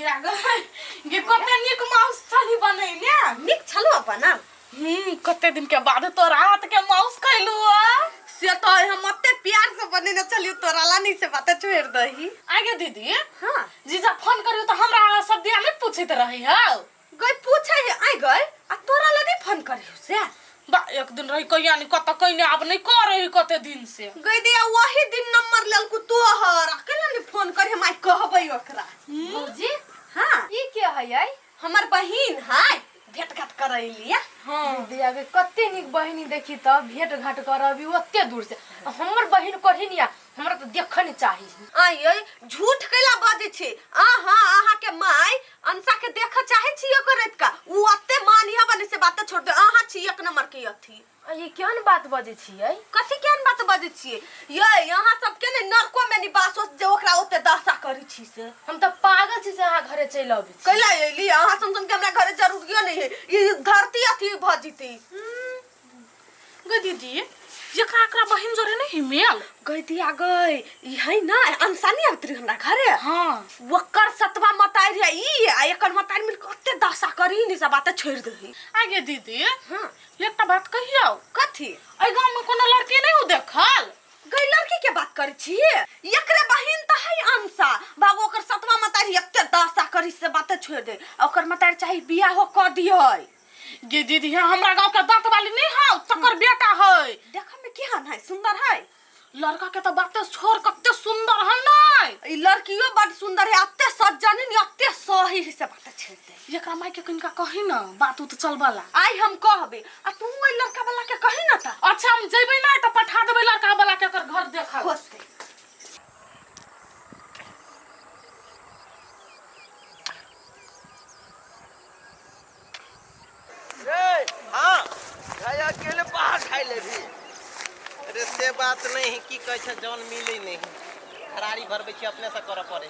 दीदी आ गए ये कते निक माउस छली बनैले निक छलो बना कते दिन के बाद तोरा हाथ के माउस खइलू से तो हम अत्ते प्यार से बनेने चलियो तोरा ला नहीं से बात छोड़ दही आगे दीदी हां जीजा फोन करियो तो हमरा सब दिया नहीं पूछत रही हो गई पूछे आई गई आ तोरा ला नहीं फोन करियो से बा एक दिन रही कहिया नहीं कत कइने अब नहीं कर रही कते दिन से गई दिया वही दिन नंबर लेल को तोहर अकेला नहीं फोन करे हम आई कहबै ओकरा भौजी हां ई के है हमर बहिन है भेट घाट करैलिया हां दीदी आगे कते निक बहिनी देखी त भेट घाट करबी ओते दूर से हमर बहिन कहिनिया हमरा त देखने चाहिए आई झूठ कैला बाजे छी आहा के माई अंशा के देख चाहे छी करत का उ अत्ते मानिया बने से बात छोड़ दे आहा छी एक नंबर के अथी ये केहन बात बजे छियै कथि केहन बात बजे छियै ये यहाँ सब के ने नरको में निवास जे ओकरा ओते दशा करी छी से हम त पागल छी से अहाँ घरे चल आबी कैला एली आहा समझन के हमरा घरे जरूरियो नहीं है ये धरती अथी भ जीती ग दीदी जेकरा एकरा बहिन जोरे नहीं मेल गई दिया गई यही ना अंशा नहीं आतरी हमरा घरे हां वकर सतवा मताई रे ई आ एकर मताई मिल कते दशा करी नि सब बात छोड़ दही आगे दीदी हां एकटा बात कहियो कथि ए गांव में कोनो लड़की नहीं हो देखल गई लड़की के बात करी छी एकरे बहिन त है अंशा बाबू ओकर सतवा मताई एते दशा करी से बात छोड़ दे ओकर मताई चाहिए बियाह हो क दियो गे दीदी हमरा गांव के दांत वाली नहीं हाउ तकर बेटा है देख में केहन है सुंदर है लड़का के तो बात छोड़ कते सुंदर है नहीं ई लड़कियो बड़ सुंदर है अत्ते सज्जन है अत्ते सही से बात छेड़ दे एकरा माई के किनका कहि ना बात तो चलबला आई हम कहबे आ तू ओइ लड़का वाला के कहि ना त अच्छा हम जेबै ना त पठा देबै लड़का वाला के ओकर घर देखा होते रे हां खाया अकेले बाहर खाई ले भी अरे से बात नहीं की कह छ जौन मिले नहीं खरारी भरबे छी अपने से करे पड़े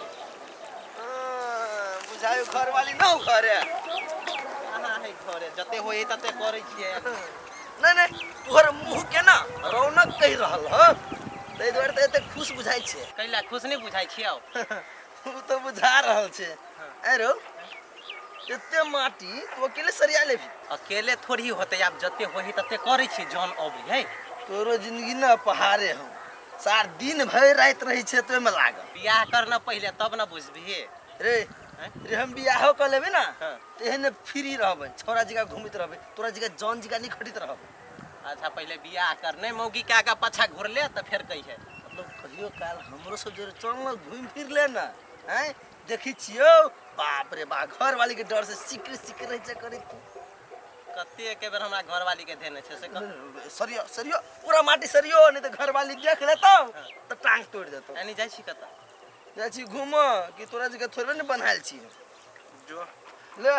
बुझायो घर वाली न घरे कहां है घरे जते होई तते करे छी नहीं नहीं तोहर मुंह के ना रौनक कहि रहल ह तै दुआरे त एते खुश बुझाई छे कैला खुश नहीं बुझाई छियौ तू तो बुझा रहल छे अरे एते माटी तो अकेले सरिया लेबी अकेले थोड़ी होते आप जते होही तते करे छी जौन अबी है तोरो जिंदगी ना पहाड़े हम सार दिन भर रात रही छे तो में लाग बियाह करना पहले तब ना बुझबी रे रे हम बियाह कर लेबे ना तेहने फ्री रहबे छोरा जगह घूमित रहबे तोरा जगह जौन जगह नहीं खटित रहबे अच्छा पहले बियाह करने मौगी के आगा पछा घुर ले त फिर कहि है मतलब कहियो काल हमरो सब जरे चल घूम फिर ले ना हैं देखी छियो बाप रे बा घर वाली के डर से सिकर रह जा करे कते के बेर हमरा घर वाली के देने छे से सरियो सरियो पूरा माटी सरियो नहीं तो घर वाली देख लेतो तो टांग तोड़ देतो यानी जाई छी कता जाई छी घूम कि तोरा जगह थोड़े न बनाइल छी जो ले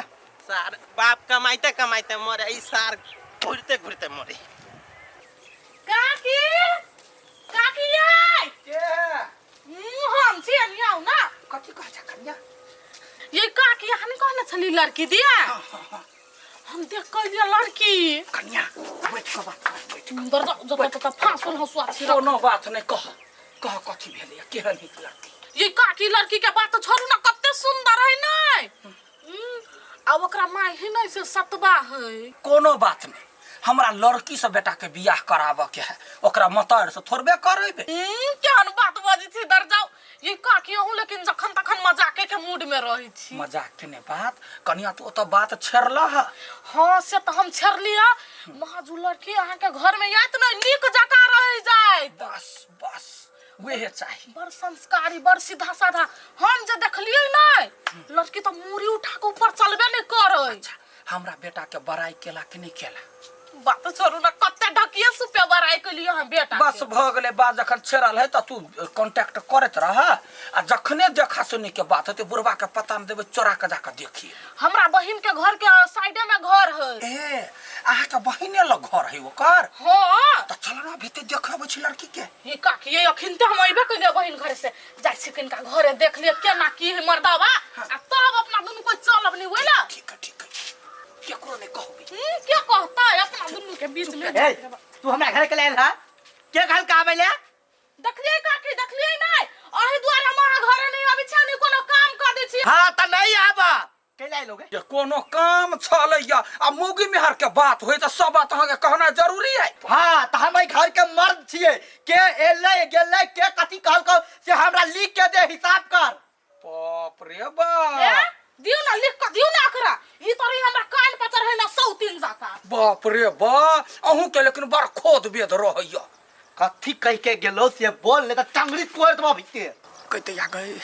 सार बाप कमाइते कमाइते मरे ई सार घुरते घुरते मरे काकी काकी आई के हम छी अनिया ना कथि कह जा कन्या ये काकी हम कहने छली लड़की दिया हम देख कहिया लड़की कन्या बैठ के बात बैठ अंदर जब तक फांसन हसुआ छी कोनो बात नहीं कह कथि भेलै केहन हित लड़की ये काकी लड़की के बात छोड़ू ना कते सुंदर है नहीं आ ओकरा माई है नहीं से सतबा है कोनो बात नहीं हमरा लड़की से बेटा के बियाह कराबे के है ओकरा मतार से थोड़बे करबे केहन बात बजी छी डर जाओ ये काकी हूं लेकिन जखन तखन मजाके के मूड में रही छी मजाक के ने बात कनिया तू तो बात छेड़ला है हां से तो हम छेड़लिया महाजू लड़की अहाँ के घर में यात नहीं नीक जका रह जाए बस बस वही चाहिए बड़ संस्कारी बड़ सीधा साधा हम जे देखलिए नहीं लड़की तो मूरी उठा के ऊपर चलबे नहीं करे अच्छा हमरा बेटा के बड़ाई केला कि नहीं केला बात छोड़ू ना कते ढकिए सुपे बड़ाई के लिए हम बेटा बस भ गेले बात जखन छेड़ल है त तू कांटेक्ट करत रह आ जखने देखा सुनी के बात होते बुढ़वा के पता न देबे चोरा के जाके देखिए हमरा बहिन के घर के साइडे में घर है ए आहा के बहिने ल घर है ओकर हां त चल ना भीतर देखबे छी लड़की के ये काकी ये अखिन ते हम आइबे कइले बहिन घर से जाय छिकिन का घरे देख लिए केना की है मर्दावा आ तब अपना दुनु कोई चलब नहीं होइला ठीक है केकरो ने कहबी क्या कहता है अपना दुनु के बीच में तू हमरा घर के लायल है के घर का आबेले देखलिए काकी देखलिए नहीं अहि द्वारा हमारा घर नहीं अभी छानी कोनो काम कर दै छी हां त नहीं आबा कैला लोगे ये कोनो काम छलैया आ मौगी मेहर के बात होई त सब बात अहाँ के कहना जरूरी है। हां त हम घर के मर्द छिए के एले गेले के कथि कहल को से हमरा लिख के दे हिसाब कर। बाप रे बाप दियो ना लिख के दियो ना एकरा ई तोरी हमरा कान पर चढ़ै ना 103 जाका। बाप रे बाप अहू के लेकिन बड़ खोद बेद रहैया। कथि कह के गेलो से बोल ले त टंगड़ी तोड़ देबो भीते कहते या गए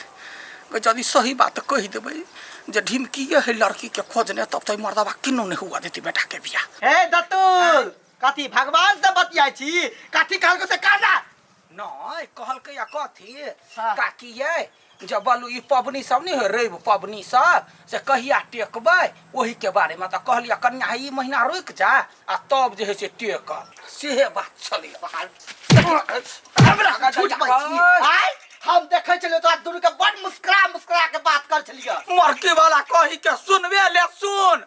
यदि सही बात कह देबै जे ढिमकी है लड़की के खोजने तब तो मर्दवा किनो नहीं हुआ देती बेटा के बियाह। हे दत्तुल कथि भगवान से बतियाई छी कथि कहल को से काना नहीं कहल के या कथी काकी ये जब बोलू ई पबनी सब नहीं है रवि पबनी सब से कहिया टेकबै वही के बारे में तो कहलिया कन्या ई महीना रुक जा आ तब जे है से टेक सेहे बात चली। हमरा झूठ बाजी आय हम देखे चले तो दुनु के बड़ मुस्कुरा के बात कर छलिया मरकी वाला कही के सुनबे ले सुन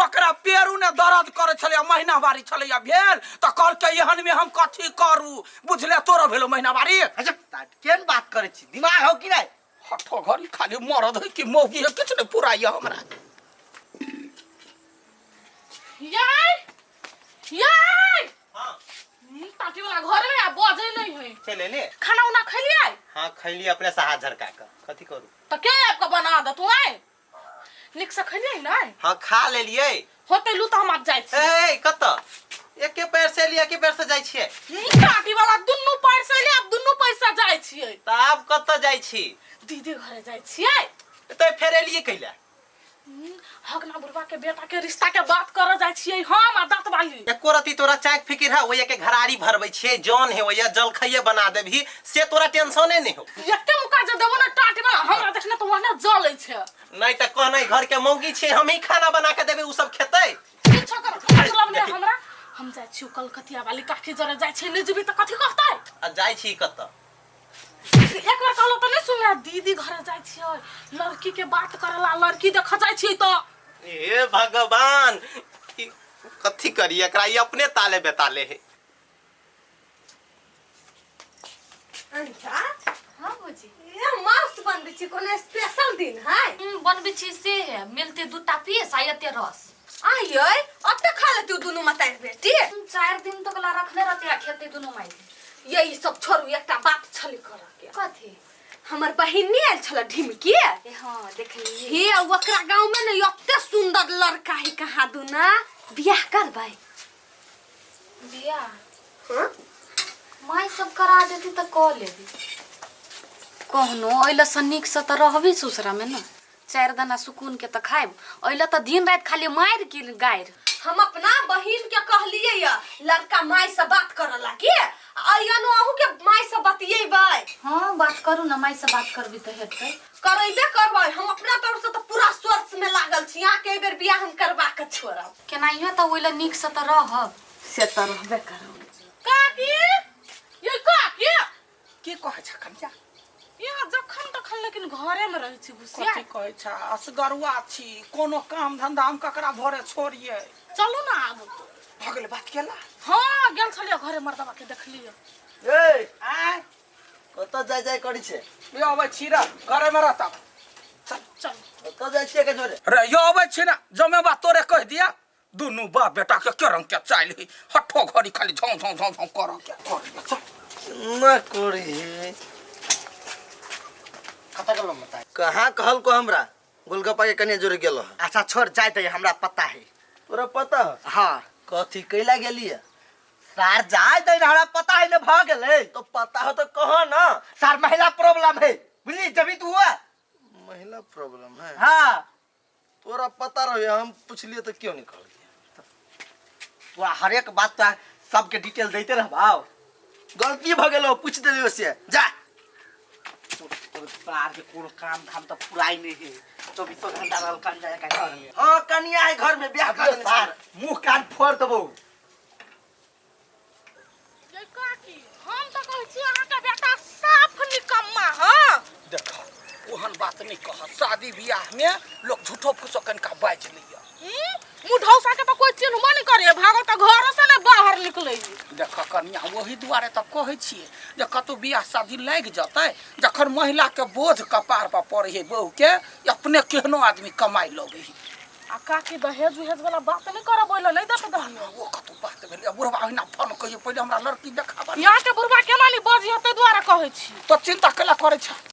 ओकरा पेरू ने दर्द करे छले महीना बारी छले या भेल त कहल के एहन में हम कथी करू बुझले तोरो भेलो महीना बारी। अच्छा केन बात करे छी दिमाग हो कि नहीं हठो घरी खाली मरद है कि मौगी है किछ ने पुराइया हमरा। याय याय हां ताकि वाला घर में आ बजे नहीं है चले ले खाना उना खलियै। हां खैली अपने सहा झरका का कथि करू त के आपका बना द तू आय निक से खलियै नहीं। हां खा ले लिए होते लू त हम आप जाय छी। ए कत एके पैर से लिया के पैर से जाय छिए ताकि वाला दुन्नु पैर से ले अब दुन्नु पैसा जाय छियै त आप कत जाय छी दीदी घरे जाय छियै त फेर एलिए कैला हगना बुढ़वा के बेटा के रिश्ता के बात कर जाय छियै हम आ दांत वाली एको रति तोरा चाक फिकिर है ओया के घरारी भरबै छिए जौन है ओया जलखइए बना देबही से तोरा टेंशने नहीं हो एते मुका जे देबो ना टाटी वाला हमरा देखने तो वने जलै छै नहीं त कहनै घर के मौगी छे हम ही खाना बना के देबे उ सब खेतै किछो कर मतलब ने हमरा हम जाय छी कलकतिया वाली काठी जरे जाय छै नै जेबी त कथि कहतै आ जाय छी कत एक बार कहलो त नै सुनले दीदी घरे जाय छियै लड़की के बात करला लड़की देख जाय छियै त ए भगवान कथि करी एकरा ई अपने ताले बेताले है। अंशा हाँ बुझी ये मस्त बनबी छी कोनो स्पेशल दिन है बनबी छी से है मिलते दूटा पीस आयते रस आयै अते खा लेती दुनु मताई बेटी 4 दिन तक ला रखने रहते खेते दोनों माई यही सब छोड़ू एकटा बात छली कर के कथी हमर बहिनी आयल छल ढिमकी ए हां देखली हे ओकरा गांव में न एते सुंदर लड़का ही कहा दुना बियाह करबै बिया हां माई सब करा देती त क लेबी कहनो ओइला सनिक से त रहबी ससुरा में न 4 दाना सुकून के त खाइब ओइला त दिन रात खाली मार के गायर हम अपना बहिन के कहलिए या लड़का माई से बात करला की आयनो आहू के माई से बतियेबै हां बात करू ना माई से बात करबी त हेतै करैबे करबै हम अपना तरफ से त पूरा सोच में लागल छी यहां के बेर बियाह हम करबा के छोड़ब केनाइयो त ओइला निक से त रहब से त रहबे करब काकी ये काकी के कहे छ कन्या यहाँ जखन तखन लेकिन घरे में रहै छी घुसिया कथी कहे छ असगरुआ छी कोनो काम धंधा हम ककरा भरे छोड़िए चलू ना आगू भगले बात केला हां गेल छलिए घरे मर्दवा के देखलिए ए आय कत जाय जाय करी छे यो अबै छी रे घरे में रहता चल चल कत जाय छे के जोरे रे यो अबै छी ना जमे बात तोरे कह दिया दुनु बाप बेटा के केरंग के चाइल ही हठो घड़ी खाली झौ झौ झौ झौ कर के न कोरी कता गलो मता कहां कहल को हमरा गोलगप्पा के कने जोरे गेलो अच्छा छोड़ जाय त हमरा पता है तोरा पता हां कथि कैला गेलिए सार जाय त हमरा पता है न भ गेलै तो पता हो तो कहो ना सार महिला प्रॉब्लम है बुझली जभी तू हुआ महिला प्रॉब्लम है हां तोरा पता रहे हम पूछलिए तो क्यों नहीं कहलिए तोरा हर एक बात तो सबके डिटेल देते रहबाओ गलती भ गेलो पूछ देलियो से जा और बाहर के कोनो काम धाम तो पुराई नहीं है तो भी तो घंटा रहल कान जाए का घर में हां कनिया है घर में ब्याह कर सार मुंह कान फोड़ देबो ये काकी हम तो कहै छी अहाँ के बेटा साफ निकम्मा हां देखा ओहन बात नहीं कह। शादी ब्याह में लोग झूठो फूसो कनका बाज लिया। मुढौसा के तो कोई चिन्हबो नहीं करे, भागल तो घर से ने बाहर निकले। देख कन्या वही दुआरे तो कहे छिए जे कतौ बियाह शादी लग जतै, जखन महिला के बोझ कपार पर पड़े है बहू के, अपने केहनो आदमी कमाई लगे। आ काकी दहेज उहेज वाला बात नहीं करे, बोलो नहीं दत दहियो। वो कतौ बात भेल बुढ़वा हिना फोन कहिए पहिले हमरा लड़की देखाबा। यहाँ के बुढ़वा केना नहीं बजी हते द्वारा कहै छी। तो चिंता कला करे छ।